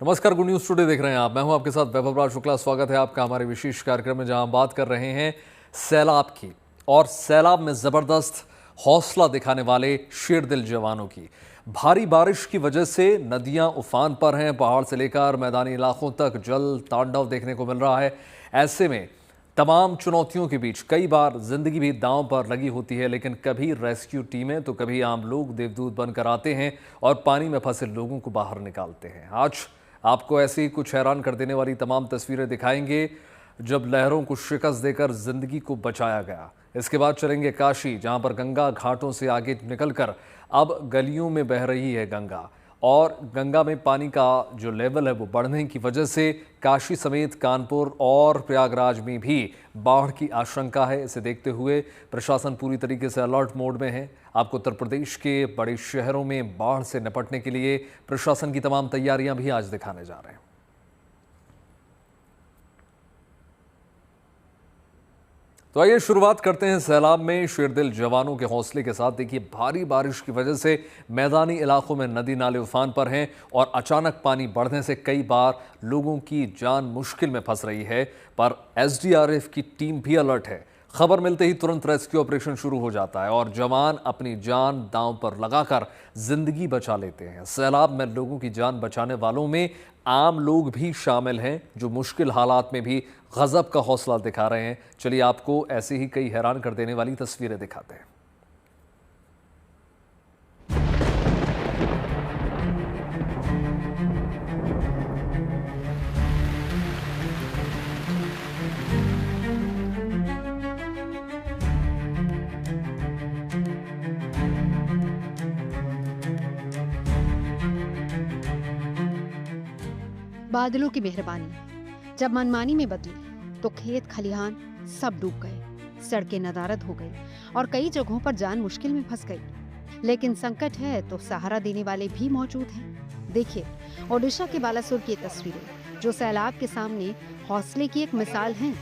नमस्कार, good news today देख रहे हैं आप। मैं हूं आपके साथ वैभव शुक्ला। स्वागत है आपका हमारे विशेष कार्यक्रम में, जहां हम बात कर रहे हैं सैलाब की, और सैलाब में जबरदस्त हौसला दिखाने वाले शेरदिल जवानों की। भारी बारिश की वजह से नदियां उफान पर हैं। पहाड़ से लेकर मैदानी इलाकों तक जल तांडव देखने को मिल रहा है। ऐसे में तमाम चुनौतियों के बीच कई बार जिंदगी भी दांव पर लगी होती है, लेकिन कभी रेस्क्यू टीमें तो कभी आम लोग देवदूत बनकर आते हैं और पानी में फंसे लोगों को बाहर निकालते हैं। आज आपको ऐसी कुछ हैरान कर देने वाली तमाम तस्वीरें दिखाएंगे, जब लहरों को शिकस्त देकर जिंदगी को बचाया गया। इसके बाद चलेंगे काशी, जहां पर गंगा घाटों से आगे निकलकर अब गलियों में बह रही है गंगा, और गंगा में पानी का जो लेवल है वो बढ़ने की वजह से काशी समेत कानपुर और प्रयागराज में भी बाढ़ की आशंका है। इसे देखते हुए प्रशासन पूरी तरीके से अलर्ट मोड में है। आपको उत्तर प्रदेश के बड़े शहरों में बाढ़ से निपटने के लिए प्रशासन की तमाम तैयारियां भी आज दिखाने जा रहे हैं। तो आइए शुरुआत करते हैं सैलाब में शेरदिल जवानों के हौसले के साथ। देखिए, भारी बारिश की वजह से मैदानी इलाकों में नदी नाले उफान पर हैं और अचानक पानी बढ़ने से कई बार लोगों की जान मुश्किल में फंस रही है। पर एसडीआरएफ की टीम भी अलर्ट है। खबर मिलते ही तुरंत रेस्क्यू ऑपरेशन शुरू हो जाता है और जवान अपनी जान दांव पर लगाकर जिंदगी बचा लेते हैं। सैलाब में लोगों की जान बचाने वालों में आम लोग भी शामिल हैं, जो मुश्किल हालात में भी गजब का हौसला दिखा रहे हैं। चलिए आपको ऐसे ही कई हैरान कर देने वाली तस्वीरें दिखाते हैं। बादलों की मेहरबानी जब मनमानी में बदली तो खेत खलिहान सब डूब गए, सड़कें नदारद हो गई और कई जगहों पर जान मुश्किल में फंस गई। लेकिन संकट है तो सहारा देने वाले भी मौजूद हैं। देखिए ओडिशा के बालासोर की ये तस्वीरें, जो सैलाब के सामने हौसले की एक मिसाल हैं।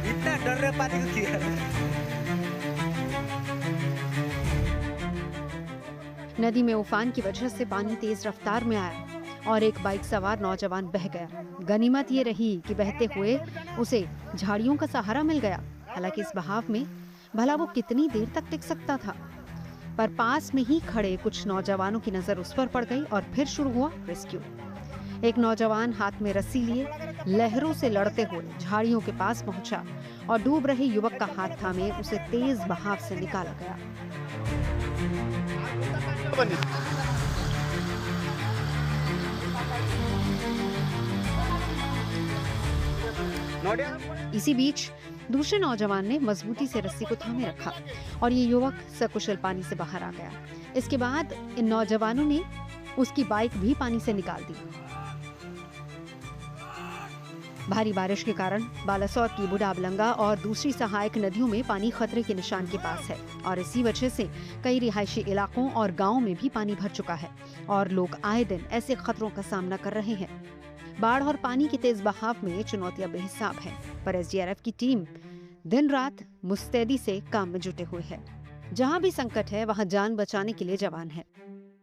इतना डर रहे पानी नदी में उफान की वजह से पानी तेज रफ्तार में आया और एक बाइक सवार नौजवान बह गया। गनीमत ये रही कि बहते हुए उसे झाड़ियों का सहारा मिल गया। हालांकि इस बहाव में भला वो कितनी देर तक टिक सकता था, पर पास में ही खड़े कुछ नौजवानों की नजर उस पर पड़ गई और फिर शुरू हुआ रेस्क्यू। एक नौजवान हाथ में रस्सी लिए लहरों से लड़ते हुए झाड़ियों के पास पहुंचा और डूब रहे युवक का हाथ थामे उसे तेज बहाव से निकाला गया। इसी बीच दूसरे नौजवान ने मजबूती से रस्सी को थामे रखा और ये युवक सकुशल पानी से बाहर आ गया। इसके बाद इन नौजवानों ने उसकी बाइक भी पानी से निकाल दी। भारी बारिश के कारण बालासोर की बुढ़ाबलंगा और दूसरी सहायक नदियों में पानी खतरे के निशान के पास है और इसी वजह से कई रिहायशी इलाकों और गांवों में भी पानी भर चुका है और लोग आए दिन ऐसे खतरों का सामना कर रहे हैं। बाढ़ और पानी के तेज बहाव में चुनौतियां बेहिसाब हैं, पर एसडीआरएफ की टीम दिन रात मुस्तैदी से काम में जुटे हुए है। जहां भी संकट है वहां जान बचाने के लिए जवान है।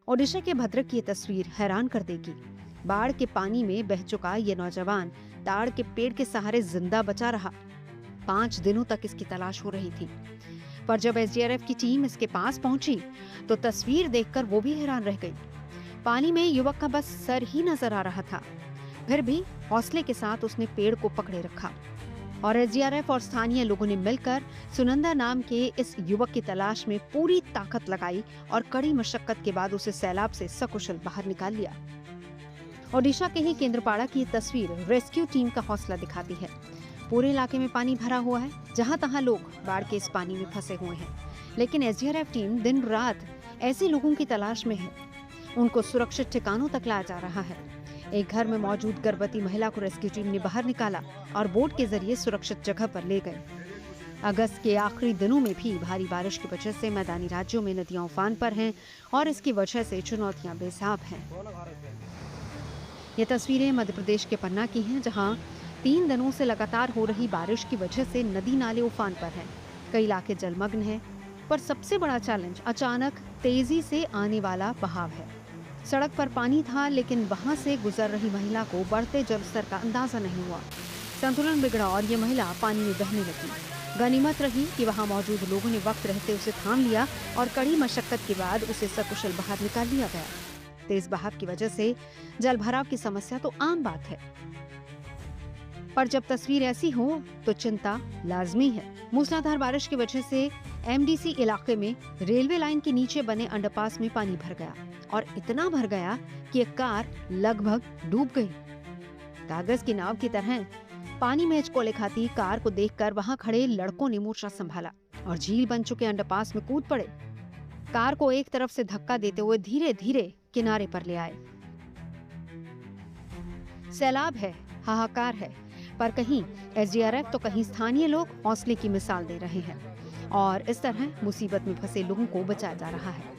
ओडिशा के भद्रक की ये तस्वीर हैरान कर देगी। बाढ़ के पानी में बह चुका ये नौजवान ताड़ के पेड़ के सहारे जिंदा बचा रहा। 5 दिनों तक इसकी तलाश हो रही थी, पर जब एसडीआरएफ की टीम इसके पास पहुंची तो तस्वीर देखकर वो भी हैरान रह गई। पानी में युवक का बस सर ही नजर आ रहा था, फिर भी हौसले के साथ उसने पेड़ को पकड़े रखा और एसडीआरएफ और स्थानीय लोगों ने मिलकर सुनंदा नाम के इस युवक की तलाश में पूरी ताकत लगाई और कड़ी मशक्कत के बाद उसे सैलाब से सकुशल बाहर निकाल लिया। ओडिशा के ही केंद्रपाड़ा की ये तस्वीर रेस्क्यू टीम का हौसला दिखाती है। पूरे इलाके में पानी भरा हुआ है, जहां तहां लोग बाढ़ के इस पानी में फंसे हुए हैं, लेकिन एसडीआरएफ टीम दिन रात ऐसे लोगों की तलाश में है। उनको सुरक्षित ठिकानों तक लाया जा रहा है। एक घर में मौजूद गर्भवती महिला को रेस्क्यू टीम ने बाहर निकाला और बोट के जरिए सुरक्षित जगह पर ले गए। अगस्त के आखिरी दिनों में भी भारी बारिश की वजह से मैदानी राज्यों में नदियां उफान पर हैं और इसकी वजह से चुनौतियां बेहिसाब हैं। ये तस्वीरें मध्य प्रदेश के पन्ना की हैं, जहां 3 दिनों से लगातार हो रही बारिश की वजह से नदी नाले उफान पर हैं। कई इलाके जलमग्न हैं। पर सबसे बड़ा चैलेंज अचानक तेजी से आने वाला बहाव है। सड़क पर पानी था, लेकिन वहां से गुजर रही महिला को बढ़ते जलस्तर का अंदाजा नहीं हुआ। संतुलन बिगड़ा और ये महिला पानी में बहने लगी। गनीमत रही कि वहां मौजूद लोगों ने वक्त रहते उसे थाम लिया और कड़ी मशक्कत के बाद उसे सकुशल बाहर निकाल लिया गया। तेज बहाव की वजह से जल भराव की समस्या तो आम बात है, पर जब तस्वीर ऐसी हो तो चिंता लाजमी है। मूसलाधार बारिश की वजह से एमडीसी इलाके में रेलवे लाइन के नीचे बने अंडरपास में पानी भर गया और इतना भर गया कि एक कार लगभग डूब गई। कागज की नाव की तरह पानी में हिचकोले खाती कार को देखकर वहां खड़े लड़कों ने मोर्चा संभाला और झील बन चुके अंडरपास में कूद पड़े। कार को एक तरफ से धक्का देते हुए धीरे धीरे किनारे पर ले आए। सैलाब है, हाहाकार है, पर कहीं एसडीआरएफ तो कहीं स्थानीय लोग हौसले की मिसाल दे रहे हैं और इस तरह मुसीबत में फंसे लोगों को बचाया जा रहा है।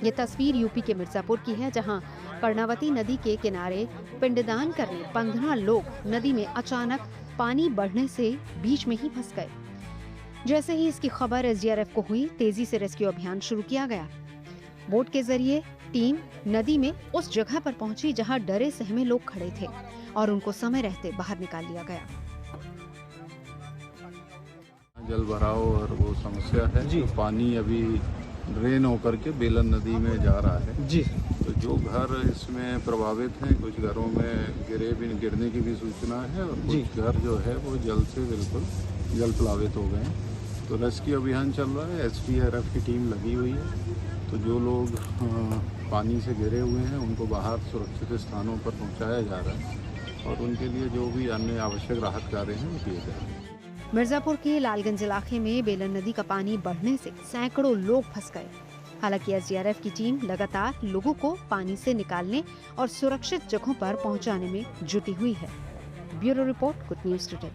ये तस्वीर यूपी के मिर्जापुर की है, जहां कर्णावती नदी के किनारे पिंडदान करने 15 लोग नदी में अचानक पानी बढ़ने से बीच में ही फंस गए। जैसे ही इसकी खबर एसडीआरएफ को हुई, तेजी से रेस्क्यू अभियान शुरू किया गया। बोट के जरिए टीम नदी में उस जगह पर पहुंची जहां डरे सहमे लोग खड़े थे और उनको समय रहते बाहर निकाल लिया गया। जल भराव और वो समस्या है जी। तो पानी अभी ड्रेन होकर के बेलन नदी में जा रहा है जी। तो जो घर इसमें प्रभावित हैं, कुछ घरों में गिरने की भी सूचना है और कुछ घर जो है वो जल से बिल्कुल जल प्लावित हो गए हैं। तो रेस्क्यू अभियान चल रहा है, एसडीआरएफ की टीम लगी हुई है। तो जो लोग पानी से घिरे हुए हैं उनको बाहर सुरक्षित स्थानों पर पहुंचाया जा रहा है और उनके लिए जो भी अन्य आवश्यक राहत कार्य हैं वो किए जा रहे हैं। मिर्जापुर के लालगंज इलाके में बेलन नदी का पानी बढ़ने से सैकड़ों लोग फंस गए। हालांकि एसडीआरएफ की टीम लगातार लोगों को पानी से निकालने और सुरक्षित जगहों पर पहुंचाने में जुटी हुई है। Bureau report, good news today.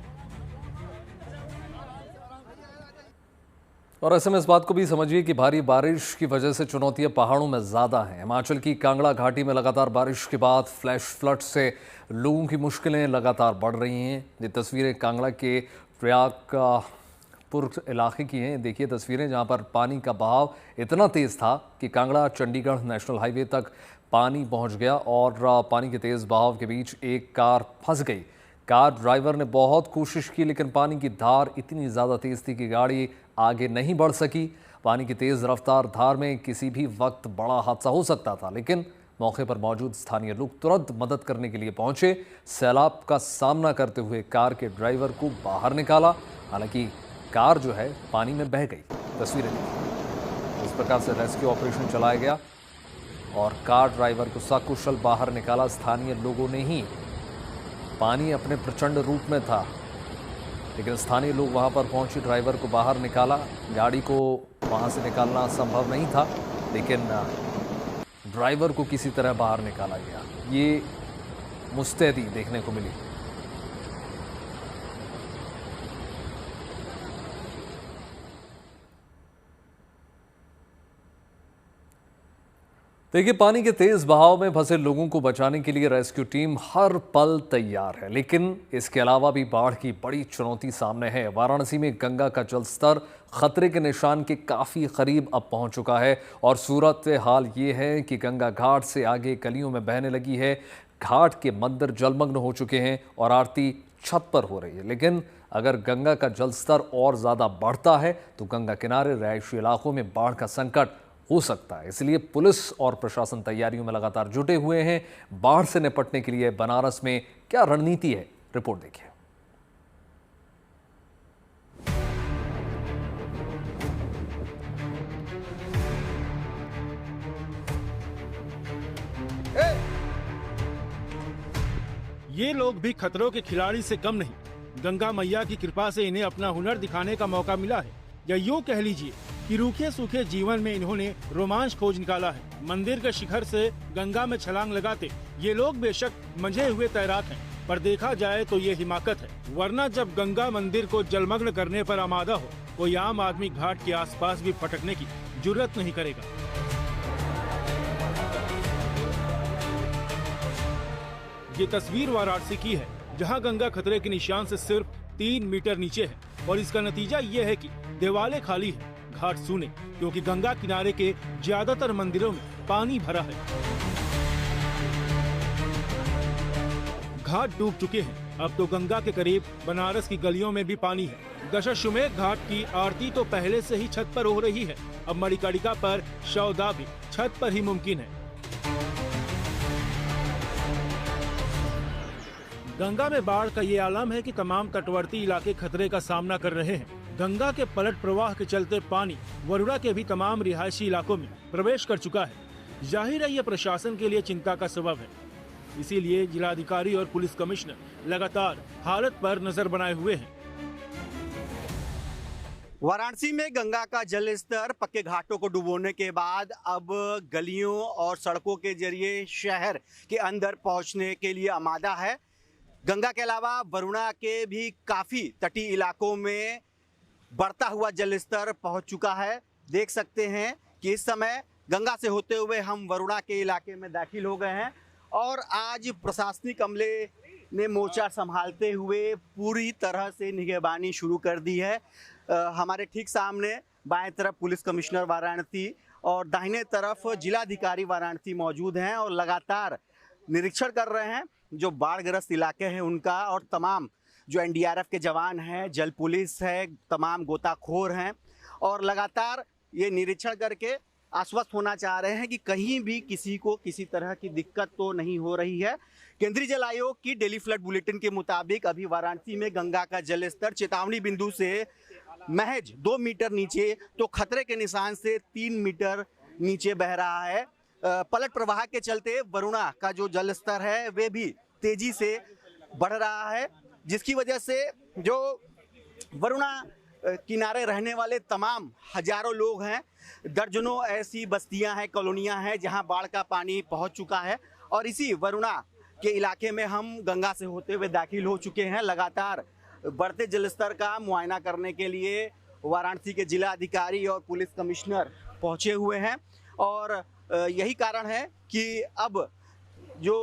और ऐसे में इस बात को भी समझिए कि भारी बारिश की वजह से चुनौतियां पहाड़ों में ज़्यादा हैं। हिमाचल की कांगड़ा घाटी में लगातार बारिश के बाद फ्लैश फ्लड से लोगों की मुश्किलें लगातार बढ़ रही हैं। ये तस्वीरें कांगड़ा के प्रयागपुर इलाके की हैं। देखिए तस्वीरें, जहां पर पानी का बहाव इतना तेज़ था कि कांगड़ा चंडीगढ़ नेशनल हाईवे तक पानी पहुंच गया और पानी के तेज़ बहाव के बीच एक कार फंस गई। कार ड्राइवर ने बहुत कोशिश की, लेकिन पानी की धार इतनी ज़्यादा तेज़ थी कि गाड़ी आगे नहीं बढ़ सकी। पानी की तेज़ रफ्तार धार में किसी भी वक्त बड़ा हादसा हो सकता था, लेकिन मौके पर मौजूद स्थानीय लोग तुरंत मदद करने के लिए पहुंचे। सैलाब का सामना करते हुए कार के ड्राइवर को बाहर निकाला। हालांकि कार जो है पानी में बह गई। तस्वीरें देखिए, इस प्रकार से रेस्क्यू ऑपरेशन चलाया गया और कार ड्राइवर को सकुशल बाहर निकाला स्थानीय लोगों ने ही। पानी अपने प्रचंड रूप में था, लेकिन स्थानीय लोग वहां पर पहुंचे, ड्राइवर को बाहर निकाला। गाड़ी को वहां से निकालना संभव नहीं था, लेकिन ड्राइवर को किसी तरह बाहर निकाला गया। ये मुस्तैदी देखने को मिली। देखिए, पानी के तेज बहाव में फंसे लोगों को बचाने के लिए रेस्क्यू टीम हर पल तैयार है, लेकिन इसके अलावा भी बाढ़ की बड़ी चुनौती सामने है। वाराणसी में गंगा का जलस्तर खतरे के निशान के काफी करीब अब पहुंच चुका है और सूरत हाल ये है कि गंगा घाट से आगे गलियों में बहने लगी है। घाट के मंदिर जलमग्न हो चुके हैं और आरती छत पर हो रही है। लेकिन अगर गंगा का जलस्तर और ज्यादा बढ़ता है तो गंगा किनारे रिहायशी इलाकों में बाढ़ का संकट हो सकता है। इसलिए पुलिस और प्रशासन तैयारियों में लगातार जुटे हुए हैं। बाढ़ से निपटने के लिए बनारस में क्या रणनीति है, रिपोर्ट देखिए। ये लोग भी खतरों के खिलाड़ी से कम नहीं। गंगा मैया की कृपा से इन्हें अपना हुनर दिखाने का मौका मिला है, या यूं कह लीजिए कि रूखे सूखे जीवन में इन्होंने रोमांच खोज निकाला है। मंदिर के शिखर से गंगा में छलांग लगाते ये लोग बेशक मंझे हुए तैराक हैं, पर देखा जाए तो ये हिमाकत है। वरना जब गंगा मंदिर को जलमग्न करने पर आमादा हो, कोई आम आदमी घाट के आसपास भी फटकने की जुर्रत नहीं करेगा। ये तस्वीर वाराणसी की है, जहां गंगा खतरे के निशान से सिर्फ 3 मीटर नीचे है और इसका नतीजा ये है कि देवालें खाली है, घाट सूने, क्योंकि गंगा किनारे के ज्यादातर मंदिरों में पानी भरा है। घाट डूब चुके हैं। अब तो गंगा के करीब बनारस की गलियों में भी पानी है। दशाश्वमेध घाट की आरती तो पहले से ही छत पर हो रही है। अब मणिकर्णिका पर शवदाह भी छत पर ही मुमकिन है। गंगा में बाढ़ का ये आलम है कि तमाम तटवर्ती इलाके खतरे का सामना कर रहे हैं। गंगा के पलट प्रवाह के चलते पानी वरुणा के भी तमाम रिहायशी इलाकों में प्रवेश कर चुका है। जाहिर है ये प्रशासन के लिए चिंता का सबब है। इसीलिए जिलाधिकारी और पुलिस कमिश्नर लगातार हालत पर नजर बनाए हुए हैं। वाराणसी में गंगा का जल स्तर पक्के घाटों को डुबोने के बाद अब गलियों और सड़कों के जरिए शहर के अंदर पहुंचने के लिए आमादा है। गंगा के अलावा वरुणा के भी काफ़ी तटीय इलाकों में बढ़ता हुआ जल स्तर पहुंच चुका है। देख सकते हैं कि इस समय गंगा से होते हुए हम वरुणा के इलाके में दाखिल हो गए हैं और आज प्रशासनिक अमले ने मोर्चा संभालते हुए पूरी तरह से निगहबानी शुरू कर दी है। हमारे ठीक सामने बाएं तरफ पुलिस कमिश्नर वाराणसी और दाहिने तरफ जिलाधिकारी वाराणसी मौजूद हैं और लगातार निरीक्षण कर रहे हैं जो बाढ़ग्रस्त इलाके हैं उनका, और तमाम जो एनडीआरएफ के जवान हैं, जल पुलिस है, तमाम गोताखोर हैं और लगातार ये निरीक्षण करके आश्वस्त होना चाह रहे हैं कि कहीं भी किसी को किसी तरह की दिक्कत तो नहीं हो रही है। केंद्रीय जल आयोग की डेली फ्लड बुलेटिन के मुताबिक अभी वाराणसी में गंगा का जल स्तर चेतावनी बिंदु से महज 2 मीटर नीचे तो खतरे के निशान से 3 मीटर नीचे बह रहा है। पलट प्रवाह के चलते वरुणा का जो जल स्तर है वे भी तेजी से बढ़ रहा है, जिसकी वजह से जो वरुणा किनारे रहने वाले तमाम हजारों लोग हैं, दर्जनों ऐसी बस्तियां हैं, कॉलोनियां हैं जहां बाढ़ का पानी पहुंच चुका है और इसी वरुणा के इलाके में हम गंगा से होते हुए दाखिल हो चुके हैं। लगातार बढ़ते जलस्तर का मुआयना करने के लिए वाराणसी के जिला अधिकारी और पुलिस कमिश्नर पहुंचे हुए हैं और यही कारण है कि अब जो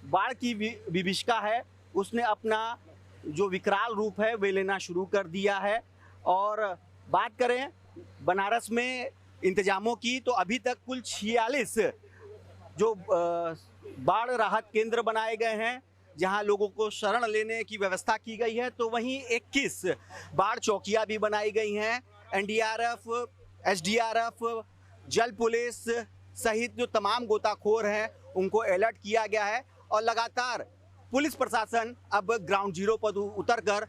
बाढ़ की विभीषिका है उसने अपना जो विकराल रूप है वे लेना शुरू कर दिया है। और बात करें बनारस में इंतजामों की तो अभी तक कुल 46 जो बाढ़ राहत केंद्र बनाए गए हैं जहां लोगों को शरण लेने की व्यवस्था की गई है, तो वहीं 21 बाढ़ चौकियां भी बनाई गई हैं। एनडीआरएफ, एसडीआरएफ, जल पुलिस सहित जो तमाम गोताखोर हैं उनको अलर्ट किया गया है और लगातार पुलिस प्रशासन अब ग्राउंड जीरो पर उतरकर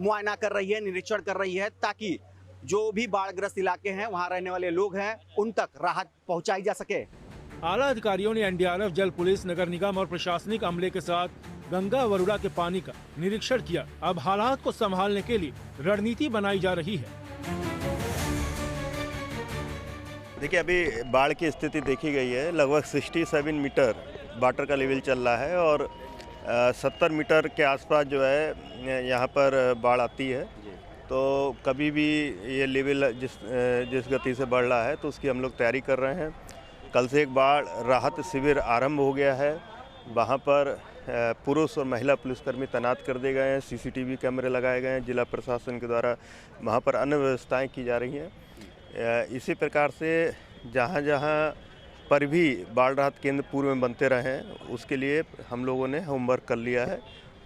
मुआयना कर रही है, निरीक्षण कर रही है ताकि जो भी बाढ़ग्रस्त इलाके हैं वहां रहने वाले लोग हैं उन तक राहत पहुंचाई जा सके। आला अधिकारियों ने एनडीआरएफ, जल पुलिस, नगर निगम और प्रशासनिक अमले के साथ गंगा वरुणा के पानी का निरीक्षण किया। अब हालात को संभालने के लिए रणनीति बनाई जा रही है। देखिए, अभी बाढ़ की स्थिति देखी गई है। लगभग 67 मीटर वाटर का लेवल चल रहा है और 70 मीटर के आसपास जो है यहाँ पर बाढ़ आती है। तो कभी भी ये लेवल जिस गति से बढ़ रहा है तो उसकी हम लोग तैयारी कर रहे हैं। कल से एक बाढ़ राहत शिविर आरंभ हो गया है। वहाँ पर पुरुष और महिला पुलिसकर्मी तैनात कर दिए गए हैं, सीसीटीवी कैमरे लगाए गए हैं। जिला प्रशासन के द्वारा वहाँ पर अन्य व्यवस्थाएँ की जा रही हैं। इसी प्रकार से जहाँ जहाँ पर भी बाढ़ राहत केंद्र पूर्व में बनते रहें उसके लिए हम लोगों ने होमवर्क कर लिया है।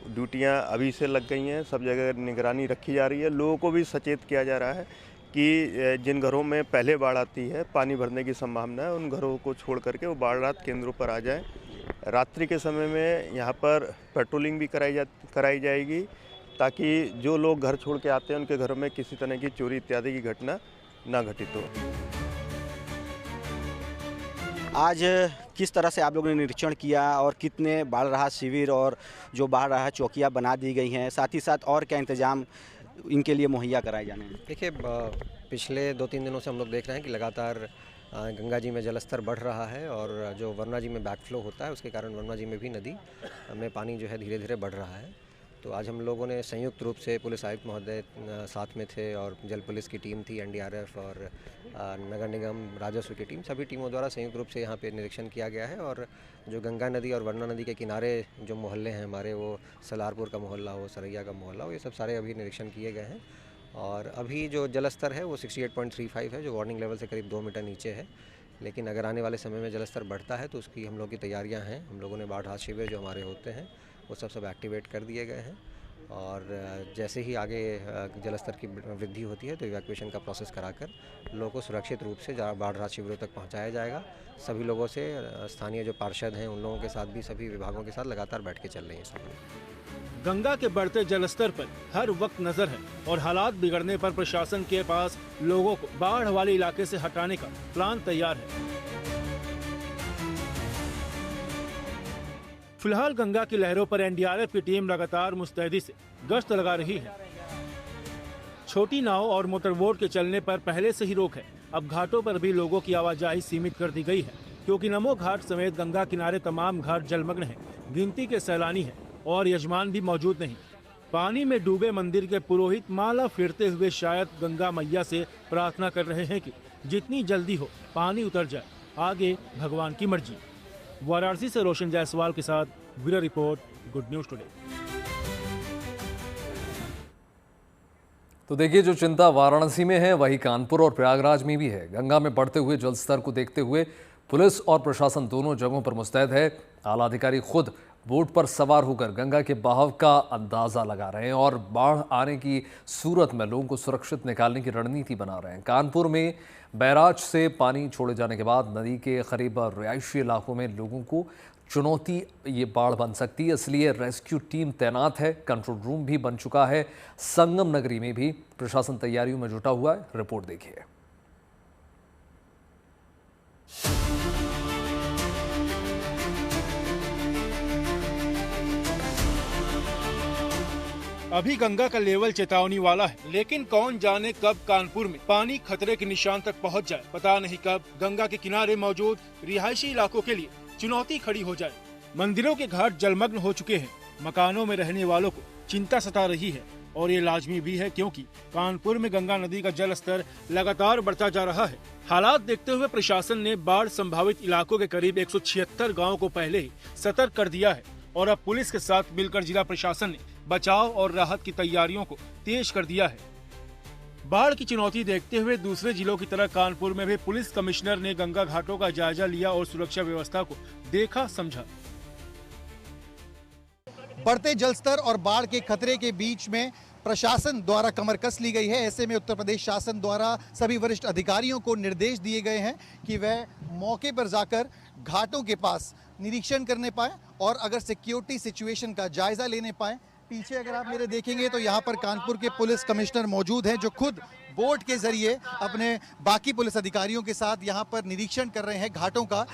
ड्यूटियां अभी से लग गई हैं, सब जगह निगरानी रखी जा रही है। लोगों को भी सचेत किया जा रहा है कि जिन घरों में पहले बाढ़ आती है, पानी भरने की संभावना है, उन घरों को छोड़ करके वो बाढ़ राहत केंद्रों पर आ जाएं। रात्रि के समय में यहाँ पर पेट्रोलिंग भी कराई जाएगी ताकि जो लोग घर छोड़ के आते हैं उनके घरों में किसी तरह की चोरी इत्यादि की घटना ना घटित हो। आज किस तरह से आप लोगों ने निरीक्षण किया और कितने बाढ़ राहत शिविर और जो बाढ़ राहत चौकियां बना दी गई हैं, साथ ही साथ और क्या इंतजाम इनके लिए मुहैया कराए जाने हैं? देखिए, पिछले 2-3 दिनों से हम लोग देख रहे हैं कि लगातार गंगा जी में जलस्तर बढ़ रहा है और जो वरुणा जी में बैकफ्लो होता है उसके कारण वरुणा जी में भी नदी में पानी जो है धीरे धीरे बढ़ रहा है। तो आज हम लोगों ने संयुक्त रूप से, पुलिस आयुक्त महोदय साथ में थे और जल पुलिस की टीम थी, एनडीआरएफ और नगर निगम राजस्व की टीम, सभी टीमों द्वारा संयुक्त रूप से यहाँ पे निरीक्षण किया गया है। और जो गंगा नदी और वरुणा नदी के किनारे जो मोहल्ले हैं हमारे, वो सलारपुर का मोहल्ला हो, सरैया का मोहल्ला हो, ये सब सारे अभी निरीक्षण किए गए हैं और अभी जो जल स्तर है वो 68.35 है, जो वार्निंग लेवल से करीब 2 मीटर नीचे है। लेकिन अगर आने वाले समय में जल स्तर बढ़ता है तो उसकी हम लोग की तैयारियां हैं। हम लोगों ने बाढ़ राहत शिविर जो हमारे होते हैं वो सब एक्टिवेट कर दिए गए हैं, और जैसे ही आगे जल स्तर की वृद्धि होती है तो इवैक्यूएशन का प्रोसेस कराकर लोगों को सुरक्षित रूप से बाढ़ राहत शिविरों तक पहुंचाया जाएगा। सभी लोगों से, स्थानीय जो पार्षद हैं उन लोगों के साथ भी सभी विभागों के साथ लगातार बैठ के चल रही है सब। गंगा के बढ़ते जलस्तर पर हर वक्त नजर है और हालात बिगड़ने पर प्रशासन के पास लोगों को बाढ़ वाले इलाके से हटाने का प्लान तैयार है। फिलहाल गंगा की लहरों पर एनडीआरएफ की टीम लगातार मुस्तैदी से गश्त लगा रही है। छोटी नाव और मोटरबोट के चलने पर पहले से ही रोक है। अब घाटों पर भी लोगों की आवाजाही सीमित कर दी गई है, क्योंकि नमो घाट समेत गंगा किनारे तमाम घाट जलमग्न हैं। गिनती के सैलानी हैं और यजमान भी मौजूद नहीं। पानी में डूबे मंदिर के पुरोहित माला फेरते हुए शायद गंगा मैया से प्रार्थना कर रहे हैं कि जितनी जल्दी हो पानी उतर जाए, आगे भगवान की मर्जी। वाराणसी से रोशन जायसवाल के साथ bureau report, good news today. तो देखिए, जो चिंता वाराणसी में है वही कानपुर और प्रयागराज में भी है। गंगा में बढ़ते हुए जल स्तर को देखते हुए पुलिस और प्रशासन दोनों जगहों पर मुस्तैद है। आला अधिकारी खुद बोट पर सवार होकर गंगा के बहाव का अंदाजा लगा रहे हैं और बाढ़ आने की सूरत में लोगों को सुरक्षित निकालने की रणनीति बना रहे हैं। कानपुर में बैराज से पानी छोड़े जाने के बाद नदी के करीब रिहायशी इलाकों में लोगों को चुनौती ये बाढ़ बन सकती है, इसलिए रेस्क्यू टीम तैनात है। कंट्रोल रूम भी बन चुका है। संगम नगरी में भी प्रशासन तैयारियों में जुटा हुआ है। रिपोर्ट देखिए। अभी गंगा का लेवल चेतावनी वाला है, लेकिन कौन जाने कब कानपुर में पानी खतरे के निशान तक पहुंच जाए। पता नहीं कब गंगा के किनारे मौजूद रिहायशी इलाकों के लिए चुनौती खड़ी हो जाए। मंदिरों के घाट जलमग्न हो चुके हैं। मकानों में रहने वालों को चिंता सता रही है और ये लाजमी भी है, क्योंकि कानपुर में गंगा नदी का जल स्तर लगातार बढ़ता जा रहा है। हालात देखते हुए प्रशासन ने बाढ़ संभावित इलाकों के करीब 176 गाँव को पहले ही सतर्क कर दिया है और अब पुलिस के साथ मिलकर जिला प्रशासन ने बचाव और राहत की तैयारियों को तेज कर दिया है। बाढ़ की चुनौती देखते हुए दूसरे जिलों की तरह कानपुर में भी पुलिस कमिश्नर ने गंगा घाटों का जायजा लिया और सुरक्षा व्यवस्था को देखा समझा। बढ़ते जलस्तर और बाढ़ के खतरे के बीच में प्रशासन द्वारा कमर कस ली गई है। ऐसे में उत्तर प्रदेश शासन द्वारा सभी वरिष्ठ अधिकारियों को निर्देश दिए गए हैं कि वह मौके पर जाकर घाटों के पास निरीक्षण करने पाए और अगर सिक्योरिटी सिचुएशन का जायजा लेने पाए। पीछे अगर आप मेरे देखेंगे तो यहाँ पर कानपुर के पुलिस कमिश्नर मौजूद हैं, जो खुद बोट के जरिए अपने बाकी पुलिस अधिकारियों के साथ यहाँ पर निरीक्षण कर रहे हैं घाटों का।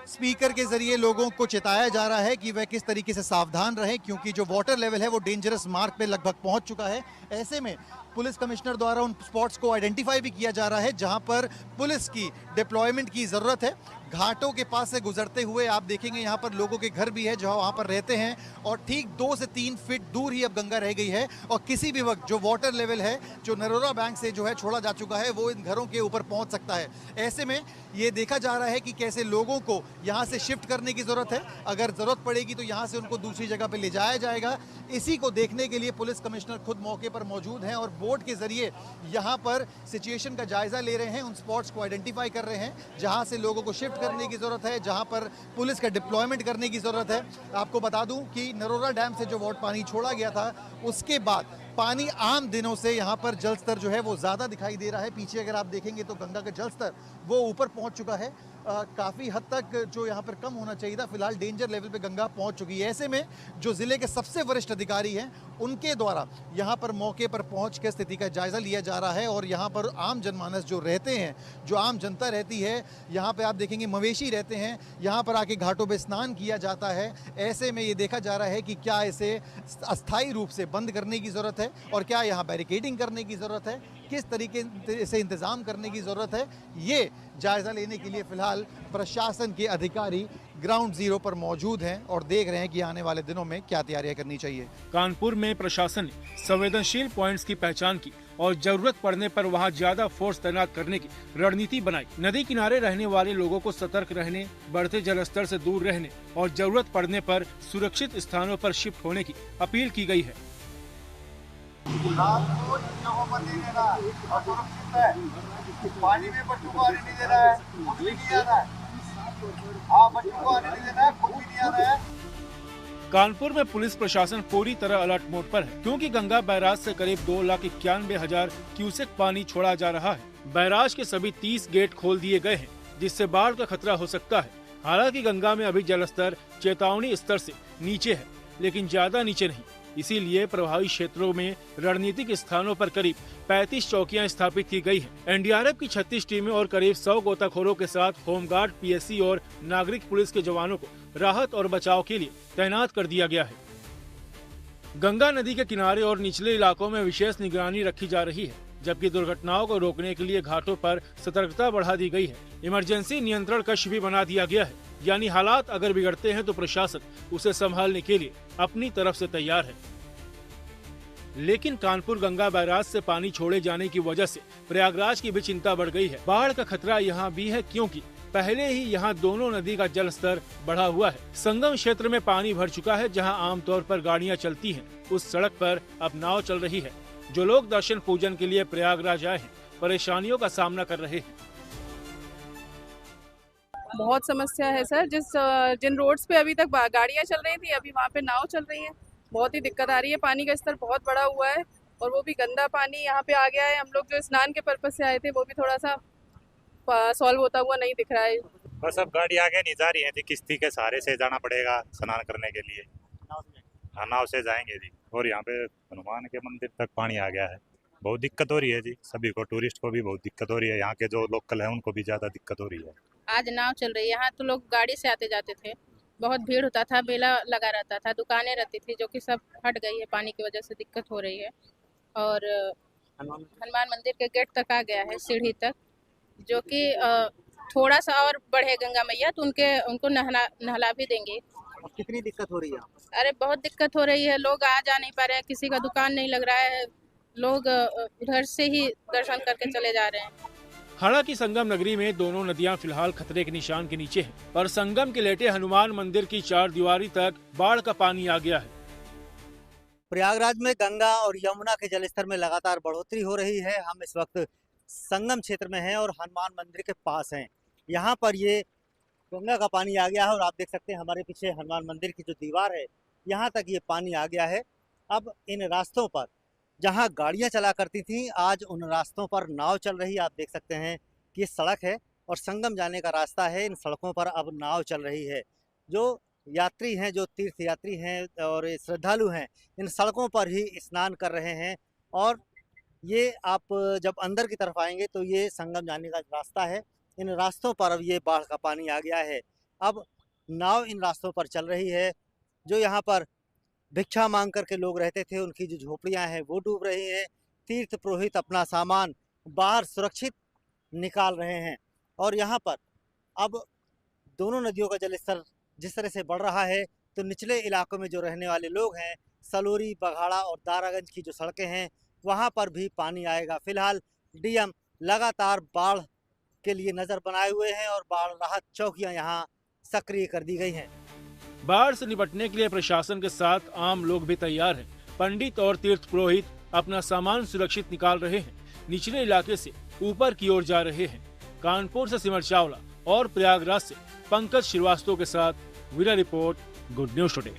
स्पीकर के जरिए लोगों को चेताया जा रहा है कि वह किस तरीके से सावधान रहें, क्योंकि जो वाटर लेवल है वो डेंजरस मार्क पे लगभग पहुंच चुका है। ऐसे में पुलिस कमिश्नर द्वारा उन स्पॉट्स को आइडेंटिफाई भी किया जा रहा है जहां पर पुलिस की डिप्लॉयमेंट की ज़रूरत है। घाटों के पास से गुजरते हुए आप देखेंगे यहाँ पर लोगों के घर भी है जो वहाँ पर रहते हैं और ठीक 2 से 3 फीट दूर ही अब गंगा रह गई है और किसी भी वक्त जो वाटर लेवल है जो नरोरा बैंक से जो है छोड़ा जा चुका है वो इन घरों के ऊपर पहुँच सकता है। ऐसे में ये देखा जा रहा है कि कैसे लोगों को यहाँ से शिफ्ट करने की ज़रूरत है। अगर ज़रूरत पड़ेगी तो यहाँ से उनको दूसरी जगह पर ले जाया जाएगा। इसी को देखने के लिए पुलिस कमिश्नर खुद मौके पर मौजूद हैं और बोट के जरिए यहाँ पर सिचुएशन का जायजा ले रहे हैं, उन स्पॉट्स को आइडेंटिफाई कर रहे हैं जहाँ से लोगों को शिफ्ट करने की ज़रूरत है, जहाँ पर पुलिस का डिप्लॉयमेंट करने की ज़रूरत है। आपको बता दूं कि नरोरा डैम से जो वाटर पानी छोड़ा गया था उसके बाद पानी आम दिनों से यहाँ पर जल स्तर जो है वो ज़्यादा दिखाई दे रहा है। पीछे अगर आप देखेंगे तो गंगा का जल स्तर वो ऊपर पहुँच चुका है। काफ़ी हद तक जो यहाँ पर कम होना चाहिए था, फिलहाल डेंजर लेवल पे गंगा पहुँच चुकी है। ऐसे में जो ज़िले के सबसे वरिष्ठ अधिकारी हैं उनके द्वारा यहाँ पर मौके पर पहुँच कर स्थिति का जायज़ा लिया जा रहा है और यहाँ पर आम जनमानस जो रहते हैं, जो आम जनता रहती है, यहाँ पर आप देखेंगे मवेशी रहते हैं, यहाँ पर आके घाटों पर स्नान किया जाता है। ऐसे में ये देखा जा रहा है कि क्या इसे अस्थायी रूप से बंद करने की ज़रूरत है और क्या यहाँ बैरिकेडिंग करने की ज़रूरत है, किस तरीके से इंतज़ाम करने की ज़रूरत है। ये जायज़ा लेने के लिए फ़िलहाल प्रशासन के अधिकारी ग्राउंड जीरो पर मौजूद हैं और देख रहे हैं कि आने वाले दिनों में क्या तैयारियां करनी चाहिए। कानपुर में प्रशासन ने संवेदनशील पॉइंट्स की पहचान की और जरूरत पड़ने पर वहां ज्यादा फोर्स तैनात करने की रणनीति बनाई। नदी किनारे रहने वाले लोगों को सतर्क रहने, बढ़ते जलस्तर से दूर रहने और जरूरत पड़ने पर सुरक्षित स्थानों पर शिफ्ट होने की अपील की गई है। रात को इन जगहों पर नहीं रहना और सुरक्षित है। पानी में बच्चों को आने नहीं देना है, खुद भी नहीं आना है। हाँ, बच्चों को आने नहीं देना है, खुद भी नहीं आना है। कानपुर में पुलिस प्रशासन पूरी तरह अलर्ट मोड पर है, क्योंकि गंगा बैराज से करीब 2,91,000 क्यूसेक पानी छोड़ा जा रहा है। बैराज के सभी 30 गेट खोल दिए गए हैं, जिससे बाढ़ का खतरा हो सकता है। हालांकि गंगा में अभी जलस्तर चेतावनी स्तर से नीचे है, लेकिन ज्यादा नीचे नहीं। इसीलिए प्रभावित क्षेत्रों में रणनीतिक स्थानों पर करीब 35 चौकियां स्थापित की गई हैं। एनडीआरएफ की 36 टीमें और करीब 100 गोताखोरों के साथ होमगार्ड, पीएससी और नागरिक पुलिस के जवानों को राहत और बचाव के लिए तैनात कर दिया गया है। गंगा नदी के किनारे और निचले इलाकों में विशेष निगरानी रखी जा रही है, जबकि दुर्घटनाओं को रोकने के लिए घाटों पर सतर्कता बढ़ा दी गई है। इमरजेंसी नियंत्रण कक्ष भी बना दिया गया है, यानी हालात अगर बिगड़ते हैं तो प्रशासन उसे संभालने के लिए अपनी तरफ से तैयार है। लेकिन कानपुर गंगा बैराज से पानी छोड़े जाने की वजह से प्रयागराज की भी चिंता बढ़ गई है। बाढ़ का खतरा यहाँ भी है, क्योंकि पहले ही यहाँ दोनों नदी का जल स्तर बढ़ा हुआ है। संगम क्षेत्र में पानी भर चुका है। जहाँ आमतौर पर गाड़ियाँ चलती हैं, उस सड़क पर अब नाव चल रही है। जो लोग दर्शन पूजन के लिए प्रयागराज आए हैं, परेशानियों का सामना कर रहे हैं। बहुत समस्या है सर। जिन रोड्स पे अभी तक गाड़ियां चल रही थी, अभी वहाँ पे नाव चल रही है। बहुत ही दिक्कत आ रही है। पानी का स्तर बहुत बड़ा हुआ है और वो भी गंदा पानी यहाँ पे आ गया है। हम लोग जो स्नान के पर्पज से आए थे, वो भी थोड़ा सा सॉल्व होता हुआ नहीं दिख रहा है। बस अब गाड़ी आगे नहीं जा रही है जी, किश्ती के सहारे से जाना पड़ेगा स्नान करने के लिए। हाँ, नाव से जाएंगे जी। और यहाँ पे हनुमान के मंदिर तक पानी आ गया है। बहुत दिक्कत हो रही है जी, सभी को, टूरिस्ट को भी बहुत दिक्कत हो रही है। यहाँ के जो लोकल है उनको भी ज्यादा दिक्कत हो रही है। आज नाव चल रही है। यहाँ तो लोग गाड़ी से आते जाते थे, बहुत भीड़ होता था, मेला लगा रहता था, दुकानें रहती थी, जो कि सब हट गई है। पानी की वजह से दिक्कत हो रही है। और हनुमान मंदिर के गेट तक आ गया है, सीढ़ी तक, जो कि थोड़ा सा और बढ़े गंगा मैया तो उनको नहला भी देंगे। कितनी दिक्कत हो रही है? अरे बहुत दिक्कत हो रही है। लोग आ जा नहीं पा रहे हैं, किसी का दुकान नहीं लग रहा है। लोग उधर से ही दर्शन करके चले जा रहे हैं। हालांकि संगम नगरी में दोनों नदियां फिलहाल खतरे के निशान के नीचे हैं, पर संगम के लेटे हनुमान मंदिर की 4 दीवारी तक बाढ़ का पानी आ गया है। प्रयागराज में गंगा और यमुना के जलस्तर में लगातार बढ़ोतरी हो रही है। हम इस वक्त संगम क्षेत्र में हैं और हनुमान मंदिर के पास हैं। यहाँ पर ये गंगा का पानी आ गया है और आप देख सकते हैं हमारे पीछे हनुमान मंदिर की जो दीवार है, यहाँ तक ये पानी आ गया है। अब इन रास्तों पर जहाँ गाड़ियाँ चला करती थी, आज उन रास्तों पर नाव चल रही है। आप देख सकते हैं कि ये सड़क है और संगम जाने का रास्ता है। इन सड़कों पर अब नाव चल रही है। जो यात्री हैं, जो तीर्थ यात्री हैं और श्रद्धालु हैं, इन सड़कों पर ही स्नान कर रहे हैं। और ये आप जब अंदर की तरफ आएंगे तो ये संगम जाने का रास्ता है। इन रास्तों पर अब ये बाढ़ का पानी आ गया है। अब नाव इन रास्तों पर चल रही है। जो यहाँ पर भिक्षा मांग करके लोग रहते थे, उनकी जो झोपड़ियाँ हैं वो डूब रही हैं। तीर्थ पुरोहित अपना सामान बाहर सुरक्षित निकाल रहे हैं। और यहाँ पर अब दोनों नदियों का जलस्तर जिस तरह से बढ़ रहा है, तो निचले इलाकों में जो रहने वाले लोग हैं, सलोरी, बघाड़ा और दारागंज की जो सड़कें हैं, वहाँ पर भी पानी आएगा। फिलहाल डीएम लगातार बाढ़ के लिए नज़र बनाए हुए हैं और बाढ़ राहत चौकियाँ यहाँ सक्रिय कर दी गई हैं। बाढ़ से निपटने के लिए प्रशासन के साथ आम लोग भी तैयार हैं। पंडित और तीर्थ पुरोहित अपना सामान सुरक्षित निकाल रहे हैं, निचले इलाके से ऊपर की ओर जा रहे हैं। कानपुर से सिमर चावला और प्रयागराज से पंकज श्रीवास्तव के साथ वीरा रिपोर्ट, गुड न्यूज टुडे।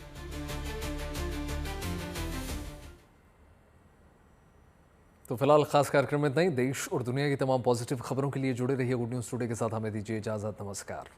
तो फिलहाल खास कार्यक्रम में इतना ही। देश और दुनिया की तमाम पॉजिटिव खबरों के लिए जुड़े रहिए गुड न्यूज टुडे के साथ। हमें दीजिए इजाजत। नमस्कार।